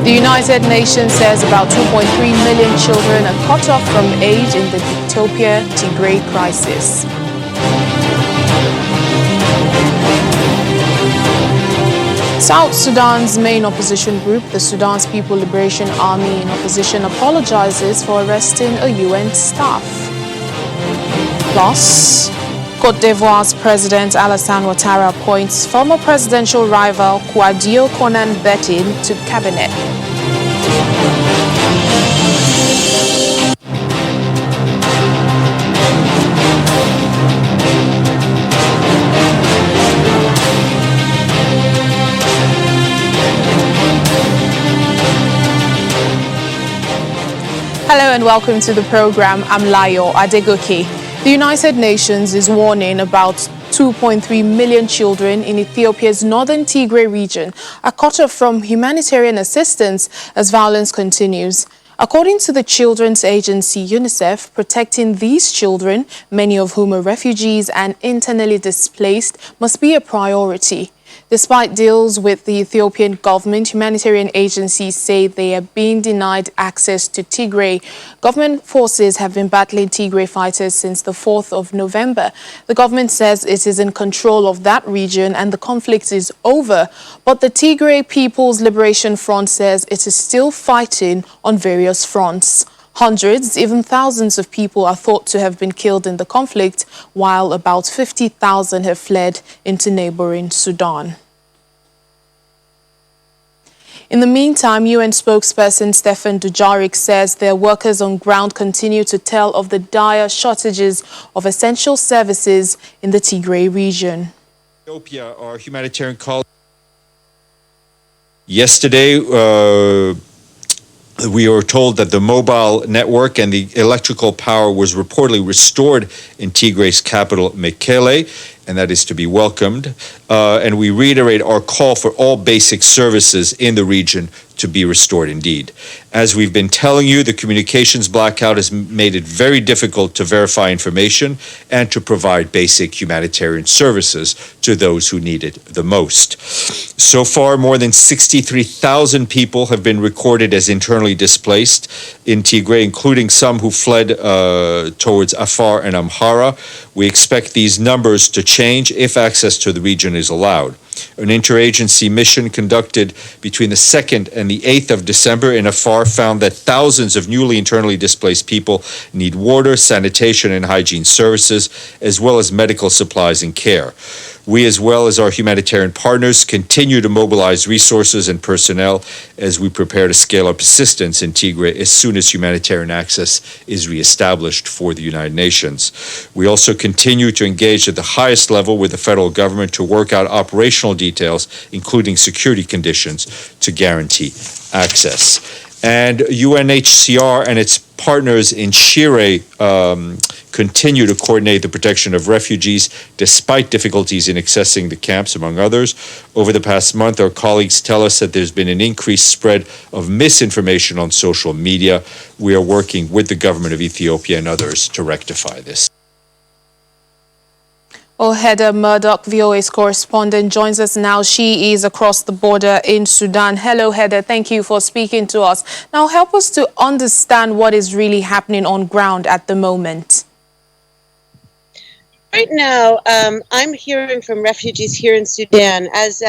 The United Nations says about 2.3 million children are cut off from aid in the Ethiopia-Tigray crisis. South Sudan's main opposition group, the Sudan's People Liberation Army in opposition, apologizes for arresting a UN staff. Plus, Cote d'Ivoire's President Alassane Ouattara appoints former presidential rival Kouadio Konan Bettin to cabinet. Hello and welcome to the program. I'm Layo Adegoke. The United Nations is warning about 2.3 million children in Ethiopia's northern Tigray region are cut off from humanitarian assistance as violence continues. According to the children's agency UNICEF, protecting these children, many of whom are refugees and internally displaced, must be a priority. Despite deals with the Ethiopian government, humanitarian agencies say they are being denied access to Tigray. Government forces have been battling Tigray fighters since the 4th of November. The government says it is in control of that region and the conflict is over. But the Tigray People's Liberation Front says it is still fighting on various fronts. Hundreds, even thousands of people are thought to have been killed in the conflict, while about 50,000 have fled into neighboring Sudan. In the meantime, UN spokesperson Stefan Dujarric says their workers on ground continue to tell of the dire shortages of essential services in the Tigray region. Ethiopia, our humanitarian colleagues. Yesterday, we were told that the mobile network and the electrical power was reportedly restored in Tigray's capital, Mekele, and that is to be welcomed. And we reiterate our call for all basic services in the region to be restored indeed. As we've been telling you, the communications blackout has made it very difficult to verify information and to provide basic humanitarian services to those who need it the most. So far, more than 63,000 people have been recorded as internally displaced in Tigray, including some who fled towards Afar and Amhara. We expect these numbers to change if access to the region is allowed. An interagency mission conducted between the 2nd and the 8th of December in Afar found that thousands of newly internally displaced people need water, sanitation, and hygiene services, as well as medical supplies and care. We, as well as our humanitarian partners, continue to mobilize resources and personnel as we prepare to scale up assistance in Tigray as soon as humanitarian access is reestablished for the United Nations. We also continue to engage at the highest level with the federal government to work out operational details, including security conditions, to guarantee access. And UNHCR and its partners in Shire continue to coordinate the protection of refugees despite difficulties in accessing the camps, among others. Over the past month, our colleagues tell us that there's been an increased spread of misinformation on social media. We are working with the government of Ethiopia and others to rectify this. Well, Heather Murdoch, VOA's correspondent, joins us now. She is across the border in Sudan. Hello, Heather. Thank you for speaking to us. Now, help us to understand what is really happening on ground at the moment. Right now, I'm hearing from refugees here in Sudan, as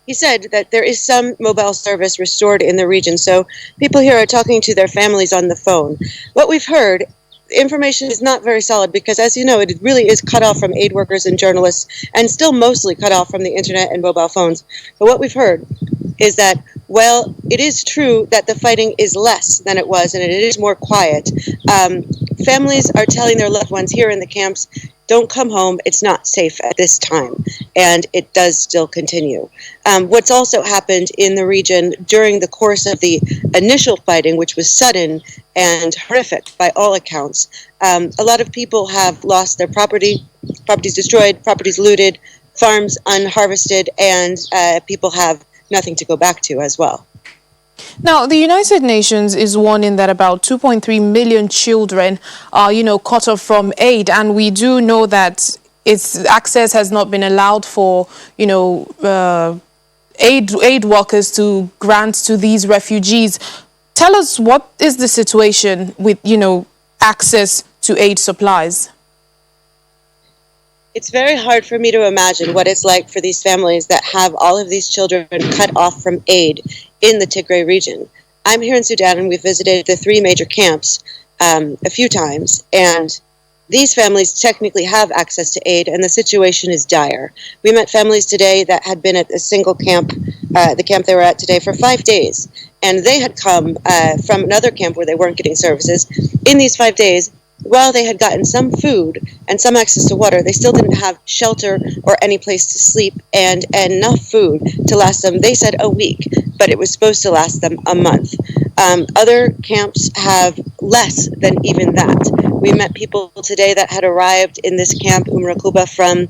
he said, that there is some mobile service restored in the region. So people here are talking to their families on the phone. What we've heard, information is not very solid because, as you know, it really is cut off from aid workers and journalists and still mostly cut off from the internet and mobile phones. But what we've heard is that, well, it is true that the fighting is less than it was and it is more quiet. Families are telling their loved ones here in the camps, don't come home, it's not safe at this time, and it does still continue. What's also happened in the region during the course of the initial fighting, which was sudden and horrific by all accounts, a lot of people have lost their properties destroyed, properties looted, farms unharvested, and people have nothing to go back to as well. Now, the United Nations is warning that about 2.3 million children are, cut off from aid. And we do know that its access has not been allowed for, aid workers to grant to these refugees. Tell us, what is the situation with, access to aid supplies? It's very hard for me to imagine what it's like for these families that have all of these children cut off from aid in the Tigray region. I'm here in Sudan, and we've visited the 3 major camps a few times, and these families technically have access to aid, and the situation is dire. We met families today that had been at a single camp, the camp they were at today, for 5 days, and they had come from another camp where they weren't getting services. In these 5 days, while they had gotten some food and some access to water, they still didn't have shelter or any place to sleep and enough food to last them, they said, a week, but it was supposed to last them a month. Other camps have less than even that. We met people today that had arrived in this camp, Umrakuba, from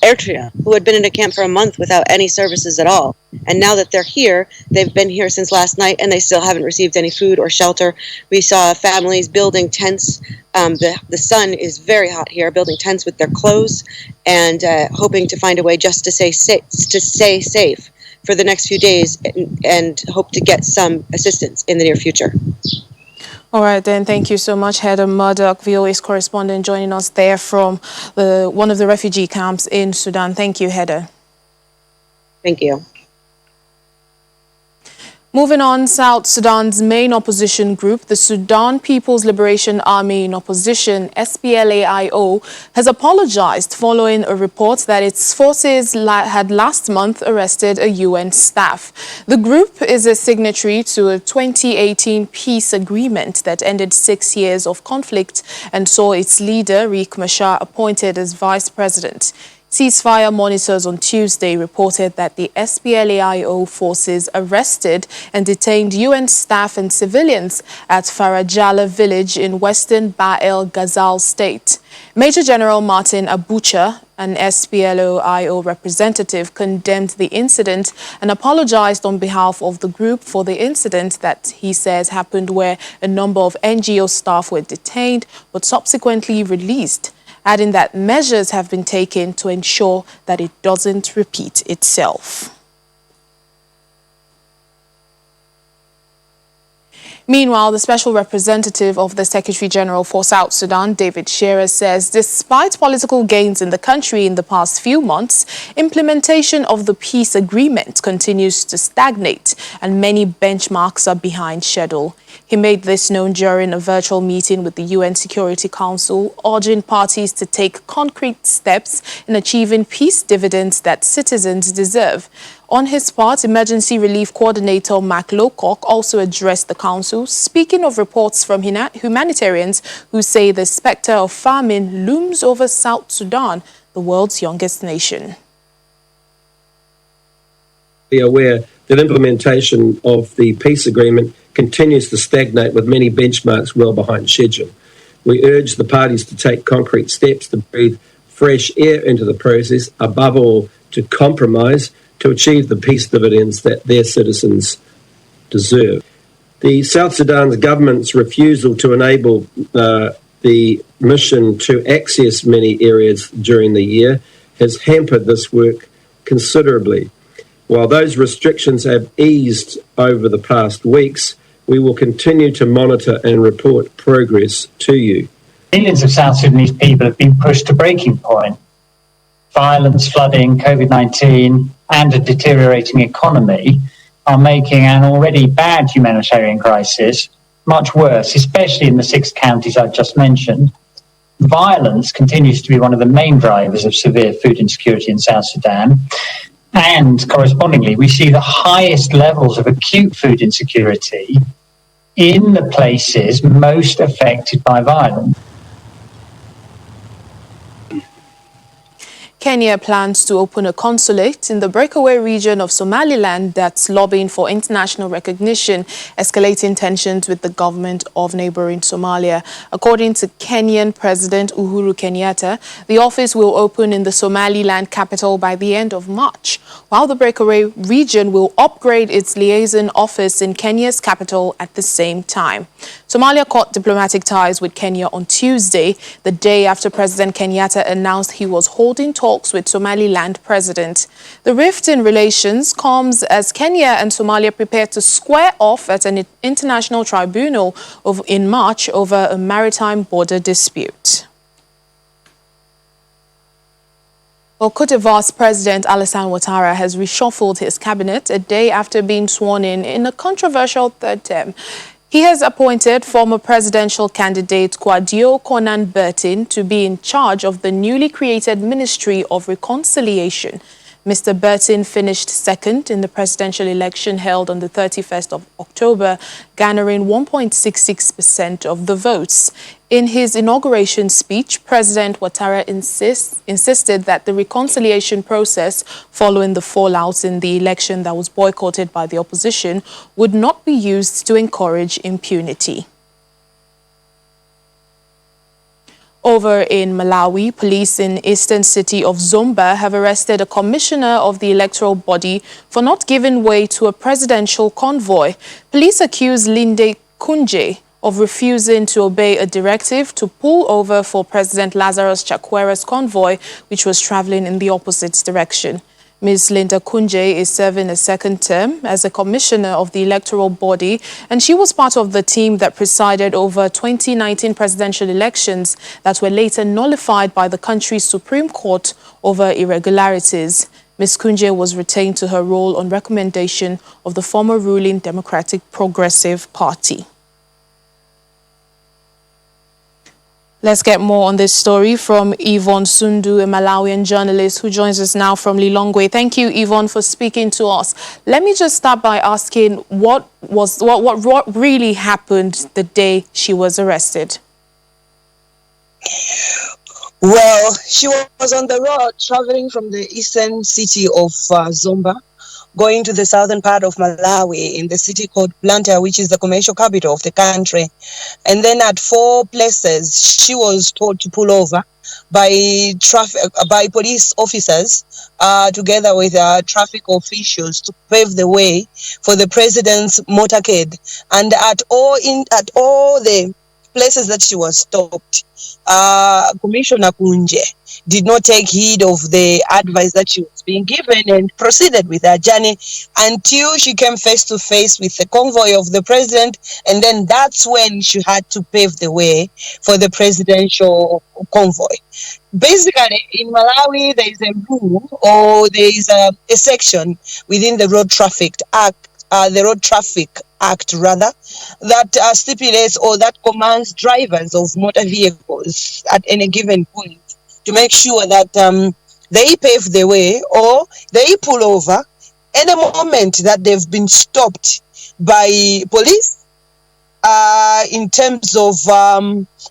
Eritrea, who had been in a camp for a month without any services at all. And now that they're here, they've been here since last night, and they still haven't received any food or shelter. We saw families building tents. The sun is very hot here, building tents with their clothes and hoping to find a way just to stay safe for the next few days and hope to get some assistance in the near future. All right, then. Thank you so much, Heather Murdoch, VOA's correspondent, joining us there from one of the refugee camps in Sudan. Thank you, Heather. Thank you. Moving on, South Sudan's main opposition group, the Sudan People's Liberation Army in Opposition, SPLA-IO, has apologized following a report that its forces had last month arrested a UN staff. The group is a signatory to a 2018 peace agreement that ended 6 years of conflict and saw its leader, Riek Machar, appointed as vice president. Ceasefire monitors on Tuesday reported that the SPLA-IO forces arrested and detained UN staff and civilians at Farajala village in western Bahr el Ghazal state. Major General Martin Abucha, an SPLA-IO representative, condemned the incident and apologized on behalf of the group for the incident that he says happened where a number of NGO staff were detained but subsequently released, adding that measures have been taken to ensure that it doesn't repeat itself. Meanwhile, the special representative of the Secretary General for South Sudan, David Shearer, says despite political gains in the country in the past few months, implementation of the peace agreement continues to stagnate and many benchmarks are behind schedule. He made this known during a virtual meeting with the UN Security Council, urging parties to take concrete steps in achieving peace dividends that citizens deserve. On his part, Emergency Relief Coordinator Mark Lowcock also addressed the council, speaking of reports from humanitarians who say the specter of famine looms over South Sudan, the world's youngest nation. Be aware that implementation of the peace agreement continues to stagnate with many benchmarks well behind schedule. We urge the parties to take concrete steps to breathe fresh air into the process, above all to compromise to achieve the peace dividends that their citizens deserve. The South Sudan government's refusal to enable the mission to access many areas during the year has hampered this work considerably. While those restrictions have eased over the past weeks, we will continue to monitor and report progress to you. Millions of South Sudanese people have been pushed to breaking point. Violence, flooding, COVID-19, and a deteriorating economy are making an already bad humanitarian crisis much worse, especially in the 6 counties I've just mentioned. Violence continues to be one of the main drivers of severe food insecurity in South Sudan. And correspondingly, we see the highest levels of acute food insecurity in the places most affected by violence. Kenya plans to open a consulate in the breakaway region of Somaliland that's lobbying for international recognition, escalating tensions with the government of neighboring Somalia. According to Kenyan President Uhuru Kenyatta, the office will open in the Somaliland capital by the end of March, while the breakaway region will upgrade its liaison office in Kenya's capital at the same time. Somalia cut diplomatic ties with Kenya on Tuesday, the day after President Kenyatta announced he was holding talks talks with Somaliland president. The rift in relations comes as Kenya and Somalia prepare to square off at an international tribunal in March over a maritime border dispute. Well, Cote d'Ivoire's President Alassane Ouattara has reshuffled his cabinet a day after being sworn in a controversial third term. He has appointed former presidential candidate Kwadwo Konan Bertin to be in charge of the newly created Ministry of Reconciliation. Mr. Bertin finished second in the presidential election held on the 31st of October, garnering 1.66% of the votes. In his inauguration speech, President Ouattara insisted that the reconciliation process following the fallout in the election that was boycotted by the opposition would not be used to encourage impunity. Over in Malawi, police in eastern city of Zomba have arrested a commissioner of the electoral body for not giving way to a presidential convoy. Police accuse Linde Kunje of refusing to obey a directive to pull over for President Lazarus Chakwera's convoy, which was traveling in the opposite direction. Ms. Linda Kunje is serving a second term as a commissioner of the electoral body, and she was part of the team that presided over 2019 presidential elections that were later nullified by the country's Supreme Court over irregularities. Ms. Kunje was retained to her role on recommendation of the former ruling Democratic Progressive Party. Let's get more on this story from Yvonne Sundu, a Malawian journalist who joins us now from Lilongwe. Thank you, Yvonne, for speaking to us. Let me just start by asking what really happened the day she was arrested? Well, she was on the road traveling from the eastern city of Zomba, going to the southern part of Malawi in the city called Blantyre, which is the commercial capital of the country. And then at 4 places, she was told to pull over by police officers, together with traffic officials, to pave the way for the president's motorcade. And at all the places that she was stopped, Commissioner Kunje did not take heed of the advice that she was being given and proceeded with her journey until she came face to face with the convoy of the president, and then that's when she had to pave the way for the presidential convoy. Basically, in Malawi, there is a rule, or there is a section within the Road Traffic Act, that stipulates or that commands drivers of motor vehicles at any given point to make sure that they pave the way or they pull over any moment that they've been stopped by police in terms of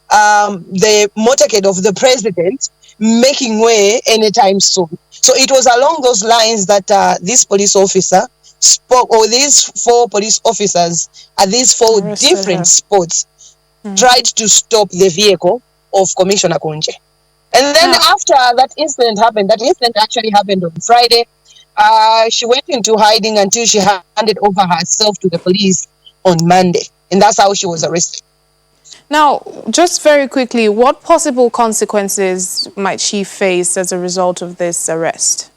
the motorcade of the president making way anytime soon. So it was along those lines that this police officer spoke, or these 4 police officers at these 4 different spots tried to stop the vehicle of Commissioner Kunje. And then after that incident actually happened on Friday, she went into hiding until she handed over herself to the police on Monday. And that's how she was arrested. Now, just very quickly, what possible consequences might she face as a result of this arrest?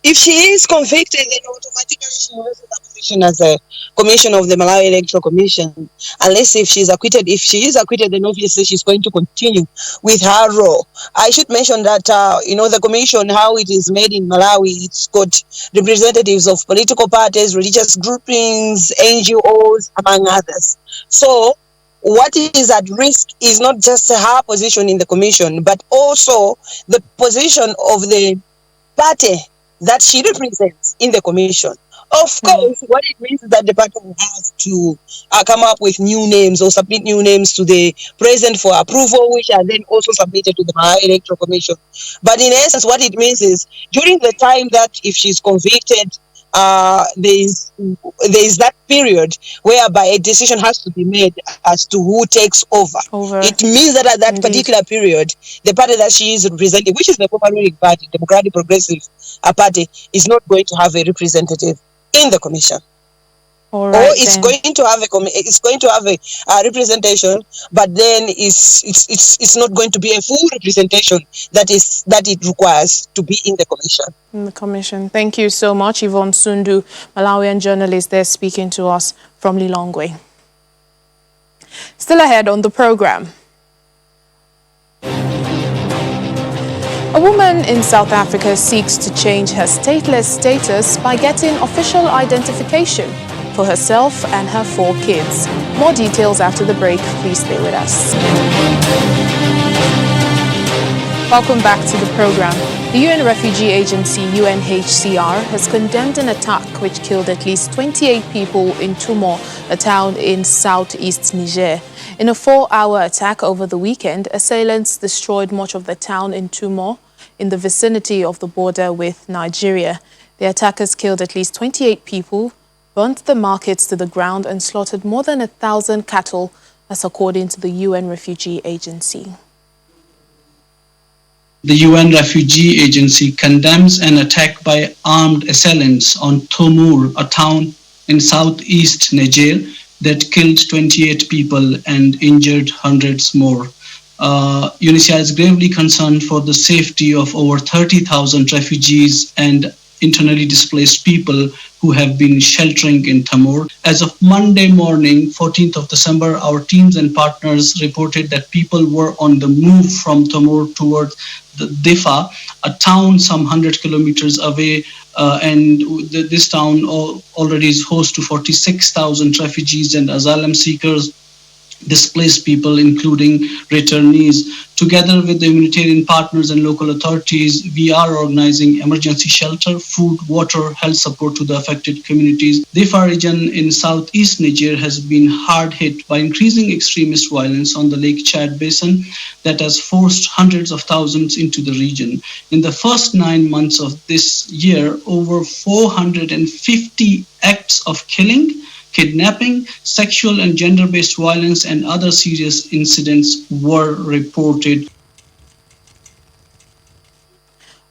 If she is convicted, then automatically she loses her position as a commissioner of the Malawi Electoral Commission. Unless if she is acquitted. If she is acquitted, then obviously she's going to continue with her role. I should mention that, the commission, how it is made in Malawi, it's got representatives of political parties, religious groupings, NGOs, among others. So what is at risk is not just her position in the commission, but also the position of the party that she represents in the commission. Of course, what it means is that the party will have to come up with new names or submit new names to the president for approval, which are then also submitted to the Malawi Electoral Commission. But in essence, what it means is during the time that if she's convicted, there is that period whereby a decision has to be made as to who takes over. It means that at that particular period, the party that she is representing, which is the former ruling party, Democratic Progressive Party, is not going to have a representative in the commission. All or right, it's then. going to have a representation, but then it's not going to be a full representation that it requires to be in the commission. In the commission. Thank you so much, Yvonne Sundu, Malawian journalist there speaking to us from Lilongwe. Still ahead on the program. A woman in South Africa seeks to change her stateless status by getting official identification for herself and her 4 kids. More details after the break. Please stay with us. Welcome back to the program. The UN Refugee Agency, UNHCR, has condemned an attack which killed at least 28 people in Tumor, a town in southeast Niger. In a 4-hour attack over the weekend, assailants destroyed much of the town in Tumor, in the vicinity of the border with Nigeria. The attackers killed at least 28 people, burnt the markets to the ground and slaughtered more than 1,000 cattle, as according to the UN Refugee Agency. The UN Refugee Agency condemns an attack by armed assailants on Tomur, a town in southeast Niger, that killed 28 people and injured hundreds more. UNHCR is gravely concerned for the safety of over 30,000 refugees and internally displaced people who have been sheltering in Tamur. As of Monday morning, 14th of December, our teams and partners reported that people were on the move from Tamur towards the Difa, a town some 100 kilometers away, and this town already is host to 46,000 refugees and asylum seekers, displaced people, including returnees. Together with the humanitarian partners and local authorities, we are organizing emergency shelter, food, water, health support to the affected communities. The Difa region in southeast Niger has been hard hit by increasing extremist violence on the Lake Chad basin that has forced hundreds of thousands into the region. In the first 9 months of this year, over 450 acts of killing, kidnapping, sexual and gender-based violence, and other serious incidents were reported.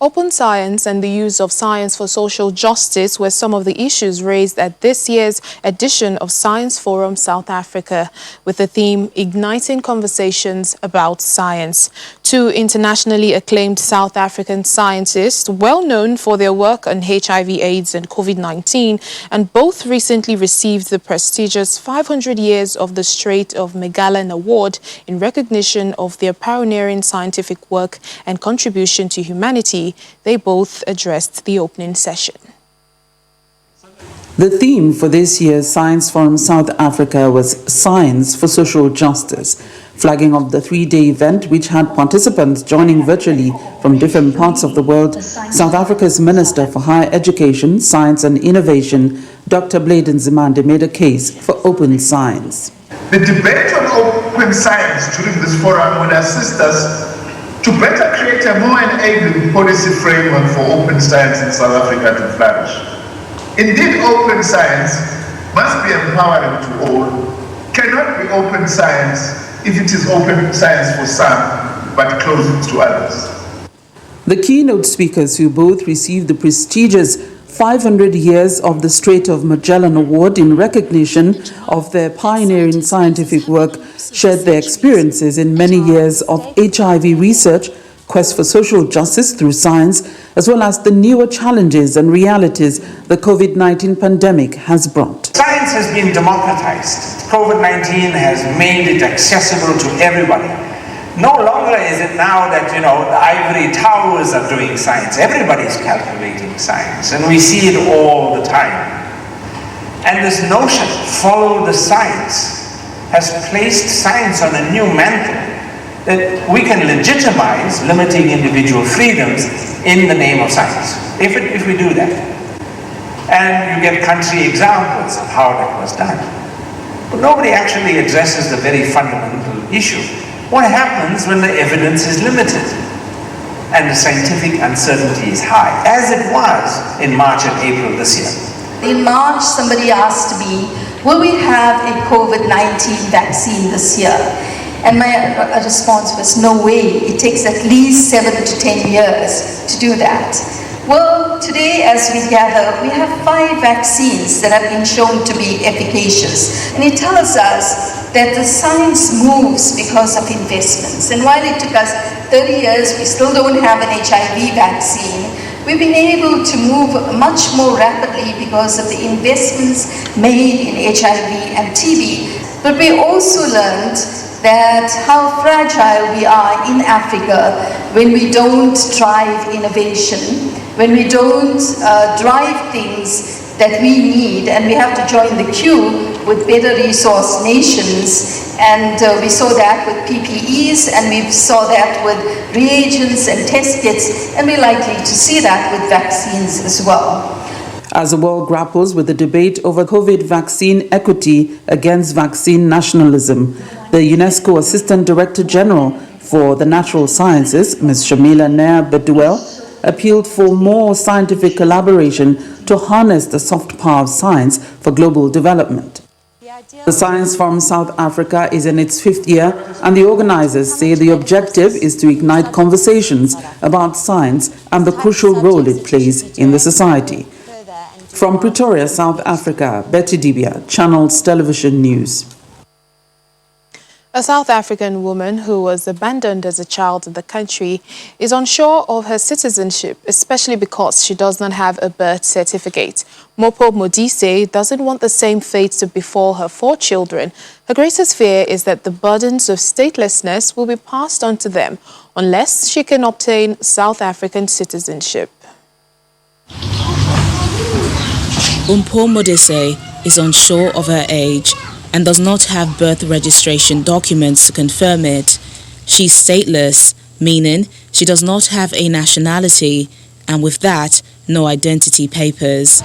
Open science and the use of science for social justice were some of the issues raised at this year's edition of Science Forum South Africa, with the theme Igniting Conversations About Science. 2 internationally acclaimed South African scientists, well known for their work on HIV/AIDS and COVID-19, and both recently received the prestigious 500 Years of the Strait of Magellan Award in recognition of their pioneering scientific work and contribution to humanity. They both addressed the opening session. The theme for this year's Science Forum South Africa was Science for Social Justice, flagging off the 3-day event which had participants joining virtually from different parts of the world. South Africa's Minister for Higher Education, Science and Innovation, Dr. Bladen Zimande, made a case for open science. The debate on open science during this forum would assist us to better create a more enabling policy framework for open science in South Africa to flourish. Indeed, open science must be empowering to all, cannot be open science if it is open science for some, but closed to others. The keynote speakers, who both received the prestigious 500 Years of the Strait of Magellan Award in recognition of their pioneering scientific work, shared their experiences in many years of HIV research, quest for social justice through science, as well as the newer challenges and realities the COVID-19 pandemic has brought. Science has been democratized. COVID-19 has made it accessible to everybody. No longer is it now that, the ivory towers are doing science. Everybody's calculating science, and we see it all the time. And this notion, follow the science, has placed science on a new mantle that we can legitimize limiting individual freedoms in the name of science, if we do that. And you get country examples of how that was done. But nobody actually addresses the very fundamental issue. What happens when the evidence is limited and the scientific uncertainty is high, as it was in March and April this year? In March, somebody asked me, will we have a COVID-19 vaccine this year? And my response was, no way. It takes at least 7 to 10 years to do that. Well, today as we gather, we have 5 vaccines that have been shown to be efficacious. And it tells us that the science moves because of investments. And while it took us 30 years, we still don't have an HIV vaccine. We've been able to move much more rapidly because of the investments made in HIV and TB. But we also learned that how fragile we are in Africa when we don't drive innovation, when we don't drive things that we need, and we have to join the queue with better resource nations. And we saw that with PPEs, and we saw that with reagents and test kits, and we're likely to see that with vaccines as well. As the world grapples with the debate over COVID vaccine equity against vaccine nationalism, the UNESCO Assistant Director General for the Natural Sciences, Ms. Shamila Nair Beduel, appealed for more scientific collaboration to harness the soft power of science for global development. The Science Forum South Africa is in its 5th year, and the organizers say the objective is to ignite conversations about science and the crucial role it plays in the society. From Pretoria, South Africa, Betty Dibia, Channels Television News. A South African woman who was abandoned as a child in the country is unsure of her citizenship, especially because she does not have a birth certificate. Mopo Modise doesn't want the same fate to befall her 4 children. Her greatest fear is that the burdens of statelessness will be passed on to them unless she can obtain South African citizenship. Mopo Modise is unsure of her age and does not have birth registration documents to confirm it. She's stateless, meaning she does not have a nationality, and with that, no identity papers.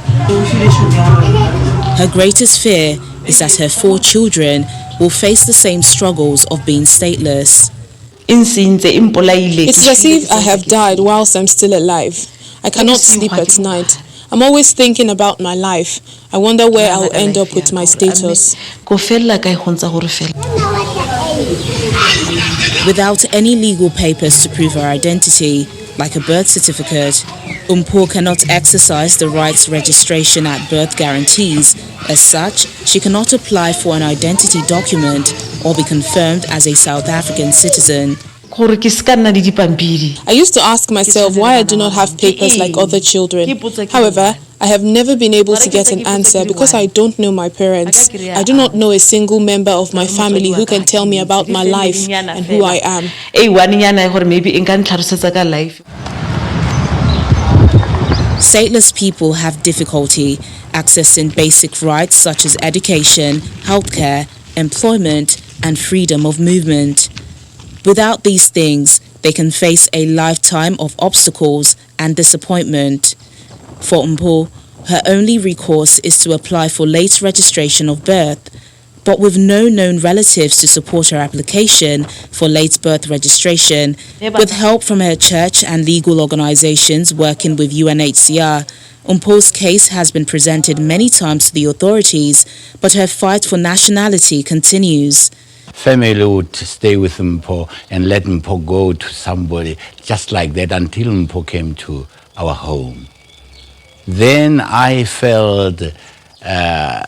Her greatest fear is that her 4 children will face the same struggles of being stateless. It's as if I have died whilst I'm still alive. I cannot sleep at night. I'm always thinking about my life. I wonder where I'll end up with my status. Without any legal papers to prove her identity, like a birth certificate, Umpo cannot exercise the rights registration at birth guarantees. As such, she cannot apply for an identity document or be confirmed as a South African citizen. I used to ask myself why I do not have papers like other children. However, I have never been able to get an answer because I don't know my parents. I do not know a single member of my family who can tell me about my life and who I am. Stateless people have difficulty accessing basic rights such as education, healthcare, employment, and freedom of movement. Without these things, they can face a lifetime of obstacles and disappointment. For Umpo, her only recourse is to apply for late registration of birth, but with no known relatives to support her application for late birth registration. With help from her church and legal organizations working with UNHCR, Umpo's case has been presented many times to the authorities, but her fight for nationality continues. Family would stay with Mpo and let Mpo go to somebody just like that until Mpo came to our home. Then I felt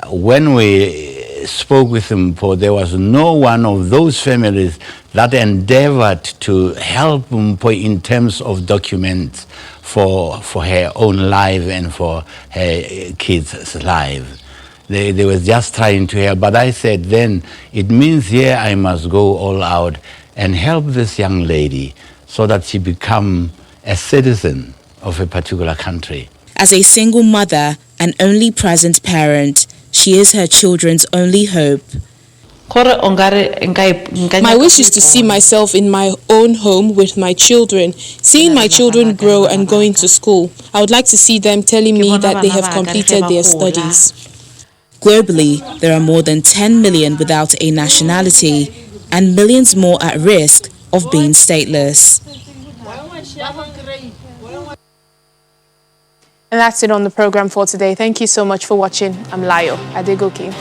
when we spoke with Mpo, there was no one of those families that endeavored to help Mpo in terms of documents for her own life and for her kids' life. They were just trying to help, but I said then, it means here I must go all out and help this young lady so that she become a citizen of a particular country. As a single mother and only present parent, she is her children's only hope. My wish is to see myself in my own home with my children, seeing my children grow and going to school. I would like to see them telling me that they have completed their studies. Globally, there are more than 10 million without a nationality and millions more at risk of being stateless. And that's it on the program for today. Thank you so much for watching. I'm Layo Adegoke.